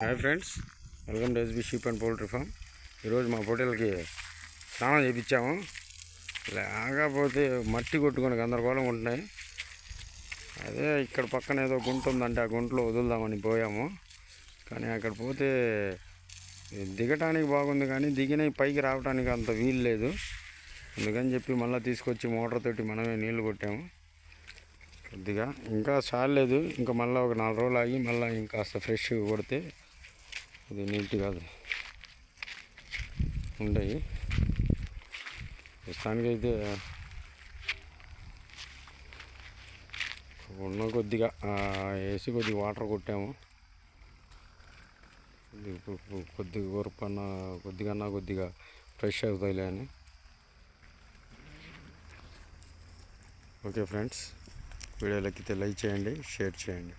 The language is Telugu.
Hi friends, welcome to SB sheep and poultry farm. ఈరోజు మా పొట్టేలకి స్నానం చేయించాము. లేకపోతే మట్టి కొట్టుకొని గందరగోళం ఉంటున్నాయి. అదే ఇక్కడ పక్కన ఏదో గుంట ఉందంటే ఆ గుంటలో వదులుదామని పోయాము. కానీ అక్కడ పోతే దిగటానికి బాగుంది, కానీ దిగిన పైకి రావడానికి అంత వీలు లేదు. అందుకని చెప్పి మళ్ళీ తీసుకొచ్చి మోటార్ తోటి మనమే నీళ్లు కొట్టాము. కొద్దిగా ఇంకా చాలేదు, ఇంకా మళ్ళీ ఒక 4 రోజులు ఆగి మళ్ళీ ఇంకాస్త ఫ్రెష్గా కొడితే ఇది నీట్గా ఉంటాయి. ప్రస్తుతానికైతే ఉన్న కొద్దిగా వేసి కొద్దిగా వాటర్ కొట్టాము. కొద్దిగా కొరపన్నా కొద్దిగా ఫ్రెష్ అవుతాయిలే అని. ఓకే ఫ్రెండ్స్, వీడియో లైక్ చేయండి, షేర్ చేయండి.